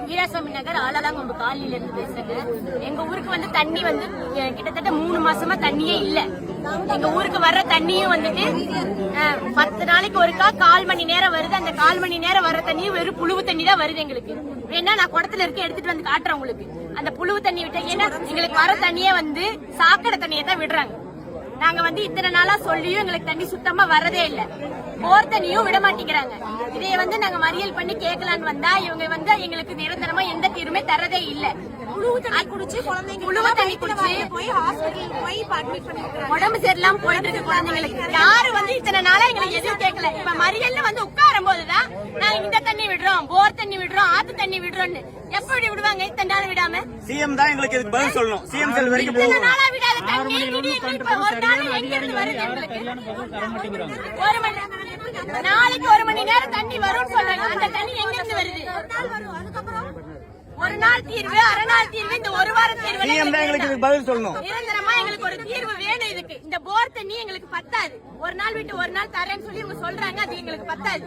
வீராசாமி நகர் ஆலலாங்கொம்பு காலனில இருந்து பேசுறேங்க. எங்க ஊருக்கு வந்து தண்ணி வந்து கிட்டத்தட்ட 3 மாசமா தண்ணியே இல்ல. எங்க ஊருக்கு வர்ற தண்ணியும் வந்துட்டு 10 நாளைக்கு ஒருக்கா 1/4 மணி நேரம் வருது. அந்த 1/4 மணி நேரம் வர்ற தண்ணியும் வெறும் புழுவு தண்ணி தான் வருது எங்களுக்கு. வேணா நான் குடத்துல இருக்க எடுத்துட்டு வந்து காட்டுறேன் உங்களுக்கு. அந்த புழுவு தண்ணி விட்ட ஏன்னா எங்களுக்கு வர தண்ணியே வந்து சாக்கடை தண்ணியை தான் விடுறாங்க. நாங்க வந்து இத்தனை நாளா சொல்லியும் எங்களுக்கு தண்ணி சுத்தமா வரதே இல்ல. போர் தண்ணியும் விட மாட்டேங்கிறாங்க. இதைய வந்து நாங்க மறியல் பண்ணி கேட்கலான்னு வந்தா இவங்க வந்து எங்களுக்கு நிரந்தரமா எந்த தீர்வுமே தரதே இல்ல. உடம்பு சரியில்லாம போயிட்டு இருக்கு குழந்தைங்களுக்கு. யாரு வந்து இத்தனை நாளா எங்களுக்கு எதுவும் கேட்கல. இப்ப மறியல்ல வந்து உட்காரும் போதுதான் நாங்க இந்த தண்ணி விடுறோம், போர் தண்ணி விடுறோம், ஆத்து தண்ணி விடுறோம்னு எப்படி விடுவாங்க? இத்தனை நாள் விடாம சிஎம் தான் எங்களுக்கு இதுக்கு பதில் சொல்லணும். சிஎம் செல் வரைக்கும் போகும். நாளா விடாத தண்ணி ஒரு நாள் எங்க இருந்து வருது எங்களுக்கு? நாளைக்கு 1 மணி நேரம் தண்ணி வரும்னு சொல்றாங்க. அந்த தண்ணி எங்க இருந்து வருது? ஒரு நாள் தீர்வு, அரை நாள் தீர்வு, இந்த ஒரு வார தீர்வு எங்களுக்கு பதில் சொல்லணும். நிரந்தரமா எங்களுக்கு ஒரு தீர்வு வேணும் இதுக்கு. இந்த போர் தண்ணி எங்களுக்கு பத்தாது. ஒரு நாள் விட்டு ஒரு நாள் தரேன்னு சொல்லி இவங்க சொல்றாங்க. அது எங்களுக்கு பத்தாது.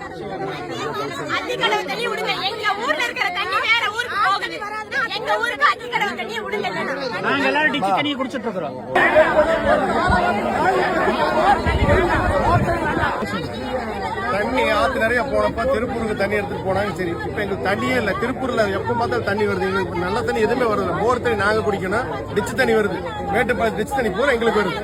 அத்திக்கடவு தண்ணி விடுங்க. எங்க ஊர்ல இருக்கிற தண்ணி வேற ஊருக்கு போகுது. எங்க ஊருக்கு அத்திக்கடவு தண்ணியை விடுங்க. நாங்க எல்லாரும் டிச்சி தண்ணியை குடிச்சிட்டு இருக்கிறோம். தண்ணி ஆத்து நிறைய போனப்ப திருப்பூருக்கு தண்ணி எடுத்துட்டு போனாங்க. சரி, இப்ப எங்களுக்கு தண்ணியே இல்ல. திருப்பூர்ல எப்ப பார்த்தாலும் தண்ணி வருது. எங்களுக்கு நல்ல தண்ணி எதுவுமே வருது. போர் தண்ணி நாங்க குடிக்கணும். டிச்சு தண்ணி வருது. மேட்டு டிச்சு தண்ணி பூரா எங்களுக்கு வருது.